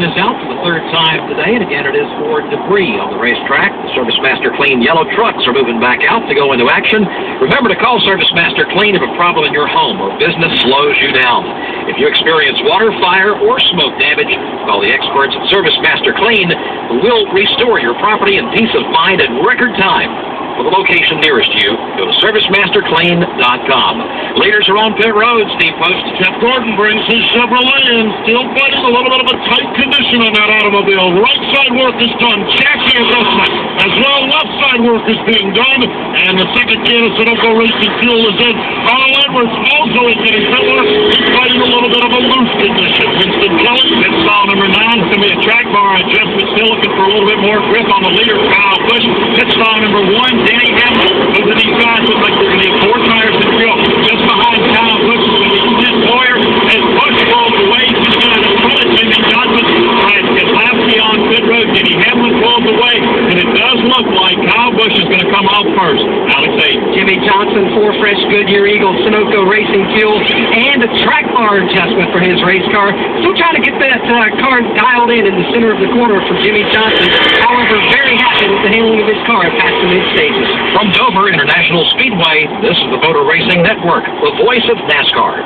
is out for the third time today, and again it is for debris on the racetrack. The ServiceMaster Clean yellow trucks are moving back out to go into action. Remember to call ServiceMaster Clean if a problem in your home or business slows you down. If you experience water, fire, or smoke damage, call the experts at ServiceMaster Clean, who will restore your property and peace of mind in record time. For the location nearest you, go to ServiceMasterClean.com. Leaders are on pit road. Steve Post. Jeff Gordon brings his Chevrolet in. Still fighting a little bit of a tight condition on that automobile. Right side work is done. Chassis adjustment. As well, left side work is being done. And the second can of Sunoco Racing Fuel is in. Carl Edwards also is getting filler. He's fighting a little bit of a loose condition. Winston Kelly, pit stall number 9. It's going to be a track bar. And Jeff is still looking for a little bit more grip on the leader, Kyle Busch. Pit stall number 1. Danny Hamlin. Both of these guys look like they're going to get 4 tires to fill. Just behind Kyle Busch is going to be Clint Boyer. As Busch rolls away, he's going to pull it. Jimmy Johnson has Keselowski on pit road. Danny Hamlin pulls away. And it does look like Kyle Busch is going to come off first. Alex Hayden. Jimmy Johnson, 4 fresh Goodyear Eagle Sunoco Racing Fuel, and a track bar adjustment for his race car. Still trying to get that car dialed in the center of the corner for Jimmy Johnson. However, very happy with the handling of his car past the mid-stages. From Dover International Speedway, this is the Motor Racing Network, the voice of NASCAR.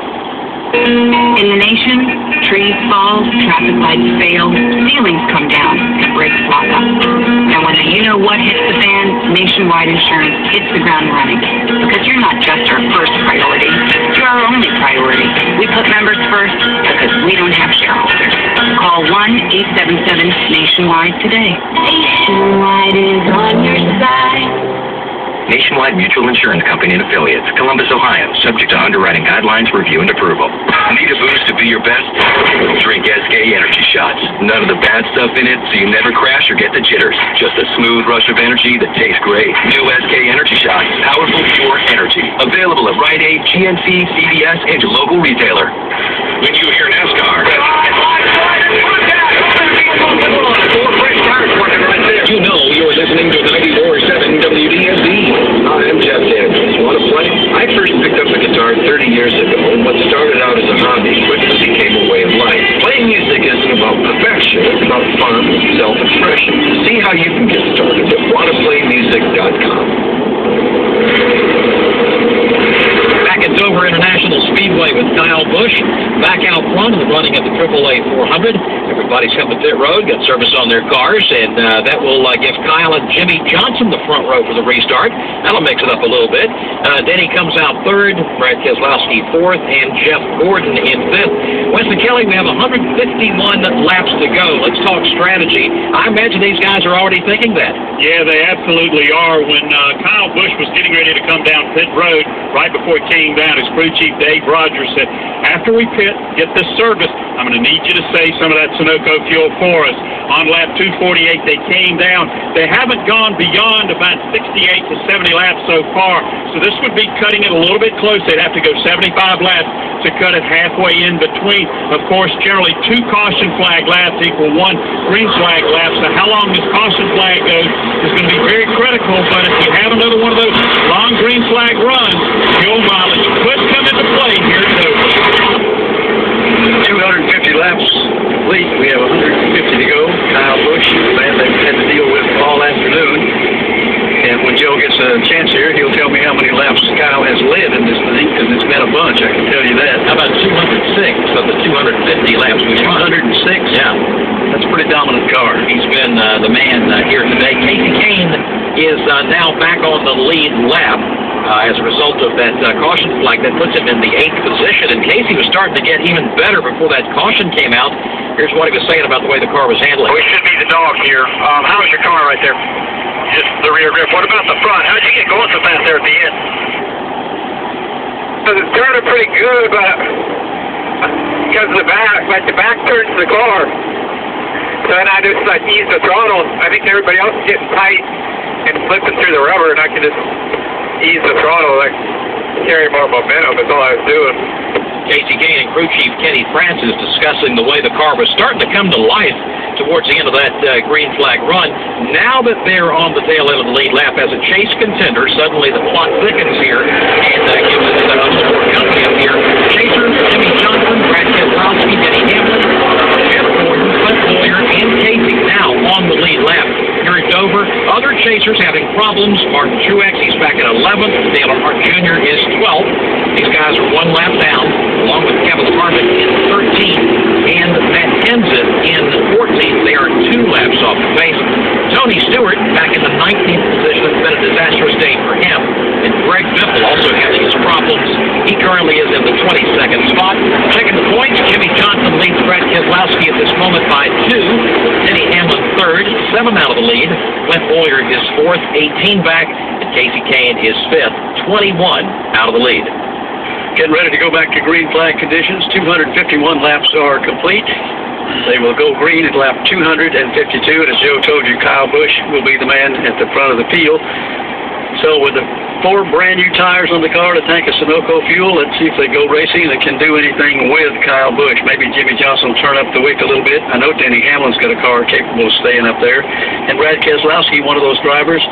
In the nation, trees fall, traffic lights fail, ceilings come down, and brakes lock up. And when the you-know-what hits the fan, Nationwide Insurance hits the ground running. Because you're not just our first priority, you're our only priority. We put members first because we don't have shareholders. Call 1-877-NATIONWIDE today. Nationwide is on your side. Nationwide Mutual Insurance Company and Affiliates, Columbus, Ohio, subject to underwriting guidelines, review, and approval. Need a boost to be your best? Drink SK Energy Shots. None of the bad stuff in it, so you never crash or get the jitters. Just a smooth rush of energy that tastes great. New SK Energy Shots. Powerful, pure energy. Available at Rite Aid, GNC, CVS, and your local retailer. When you hear NASCAR, You know you're listening to 94.7 WDSD. Hi, I'm Jeff Daniels. Want to play? I first picked up a guitar 30 years ago, and what started out as a hobby quickly became a way of life. Playing music isn't about perfection, it's about fun and self-expression. See how you can get started at wantaplaymusic.com. Back at Dover International Speedway with Kyle Busch, back out front in the running of the AAA 400. Everybody's coming to pit road, got service on their cars, and that will give Kyle and Jimmy Johnson the front row for the restart. That'll mix it up a little bit. Denny comes out 3rd, Brad Keselowski 4th, and Jeff Gordon in 5th. Winston Kelly, we have 151 laps to go. Let's talk strategy. I imagine these guys are already thinking that. Yeah, they absolutely are. When Kyle Busch was getting ready to come down pit road, right before he came down, his crew chief Dave Rogers said, after we pit, get this service, I'm going to need you to save some of that Sunoco fuel for us. On lap 248, they came down. They haven't gone beyond about 68 to 70 laps so far, so this would be cutting it a little bit close. They'd have to go 75 laps to cut it halfway in between. Of course, generally 2 caution flag laps equal 1 green flag lap, so how long this caution flag goes is going to be very critical, but if you have another one of those long green flag runs, fuel mileage could come into play here at Dover. 250 laps complete. We have 150 to go. Kyle Busch, the man they've had to deal with all afternoon. And when Joe gets a chance here, he'll tell me how many laps Kyle has led in this thing, because it's been a bunch, I can tell you that. How about 206 of the 250 laps we've run? 206? Yeah. That's a pretty dominant car. He's been the man here today. Casey Kane is now back on the lead lap as a result of that caution flag that puts him in the 8th position. And Casey was starting to get even better before that caution came out. Here's what he was saying about the way the car was handling. We should be the dog here. How's your car right there? Just the rear grip. What about the front? How'd you get going so fast there at the end? It started pretty good, but because of the back turns the car. So then I just eased the throttle. I think everybody else is getting tight and slipping through the rubber, and I can just ease the throttle, carry more momentum. That's all I was doing. Casey Kane and crew chief Kenny Francis discussing the way the car was starting to come to life towards the end of that green flag run. Now that they're on the tail end of the lead lap as a chase contender, suddenly the plot thickens here and gives us a little more company up here. Chaser, Jimmy Johnson, Brad Keselowski, Denny Hamlin, Jeff Gordon, Clint Boyer, racers having problems. Martin Truex, he's back at 11th. Dale Earnhardt Jr. is 12th. These guys are one lap down, along with Kevin Harvick in 13th and Matt Kenseth in 14th. They are 2 laps off the pace. Tony Stewart back in the 19th position. It's been a disastrous day for him. And Greg Biffle also having his problems. He currently is in the 22nd spot. Checking the points, Jimmy Johnson leads Brad Keselowski at this moment by 2. Denny Hamlin 3rd, 7 out of the lead. Clint Bowyer is 4th, 18 back. And Casey Kane is 5th, 21 out of the lead. Getting ready to go back to green flag conditions. 251 laps are complete. They will go green at lap 252, and as Joe told you, Kyle Busch will be the man at the front of the field. So with the 4 brand new tires on the car to tank of Sunoco fuel, let's see if they go racing and can do anything with Kyle Busch. Maybe Jimmy Johnson will turn up the wick a little bit. I know Denny Hamlin's got a car capable of staying up there. And Brad Keselowski, one of those drivers,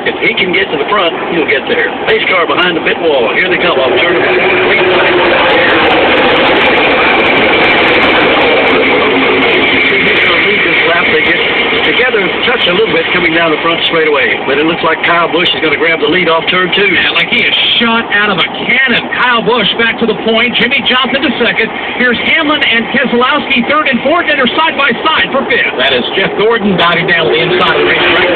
if he can get to the front, he'll get there. Pace car behind the pit wall. Here they come off turn number 4. They get together and touch a little bit coming down the front straightaway. But it looks like Kyle Busch is going to grab the lead off turn 2. Yeah, like he is shot out of a cannon. Kyle Busch back to the point. Jimmy Johnson to 2nd. Here's Hamlin and Keselowski 3rd and 4th, and they're side by side for 5th. That is Jeff Gordon diving down the inside of the racetrack.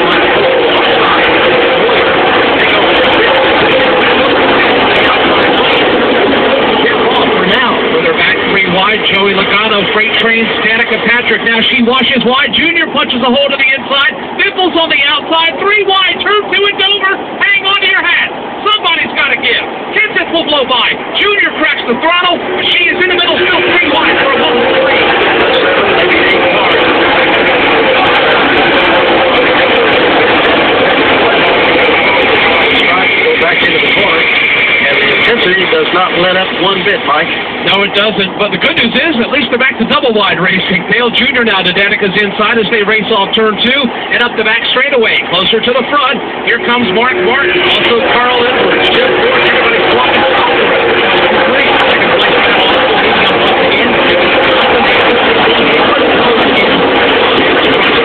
Wide, Joey Logano, freight train, Danica Patrick. Now she washes wide. Junior punches a hole to the inside. Biffle's on the outside. 3 wide. Turn 2 and Dover. Hang on to your hat. Somebody's got to give. Kenseth will blow by. Junior cracks the throttle. She is in the middle, still 3 wide for a moment 3. Go back into the corner. And the intensity does not let up one bit, Mike. No, it doesn't. But the good news is, at least they're back to double-wide racing. Dale Jr. now to Danica's inside as they race off turn 2 and up the back straightaway. Closer to the front. Here comes Mark Martin. Also Carl Edwards. Jeff Gordon. Everybody's swapping off the race. Second place battle also leading up once again.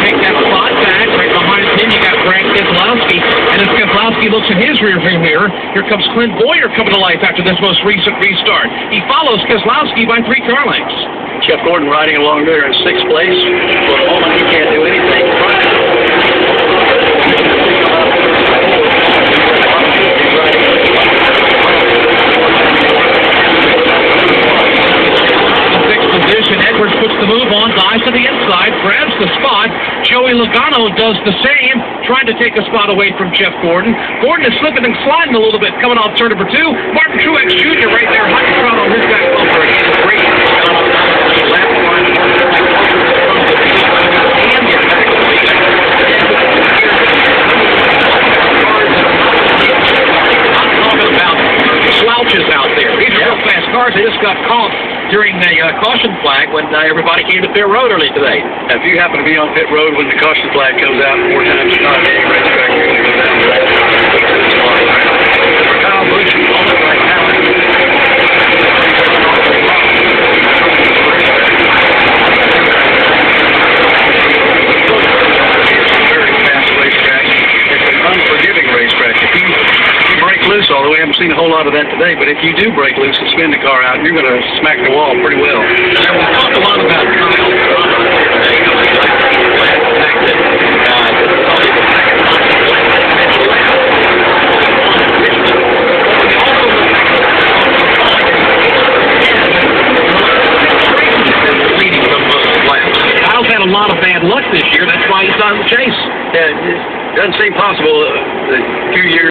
Take that spot back. Right behind him, you got Brad Keselowski. And as Keselowski looks in his rearview mirror, here comes Clint Bowyer coming to life after this most recent restart. He follows Keselowski by 3 car lengths. Jeff Gordon riding along there in 6th place. For the moment, he can't do anything. Position. Edwards puts the move on, dives to the inside, grabs the spot. Joey Logano does the same, trying to take a spot away from Jeff Gordon. Gordon is slipping and sliding a little bit, coming off turn number 2. Martin Truex Jr. right there, hot shot on his back bumper. Again, great left one. And get back to the I'm talking about slouches out there. These are real fast cars. They just got caught during the caution flag when everybody came to pit road early today. If you happen to be on pit road when the caution flag comes out 4 times a night, any racetrack, you're going to go down the road. For Kyle Busch, moment right now. Very fast racetrack. It's an unforgiving racetrack. If you break loose, although we haven't seen a whole lot of that today, but if you do break loose and spin the car out, you're going to smack the wall pretty well. Yeah, we talked a lot about Kyle today. The fact that this is only the second time he's led that many laps. Leading from most laps. Kyle's had a lot of bad luck this year. That's why he's on the chase. Yeah, it doesn't seem possible a few years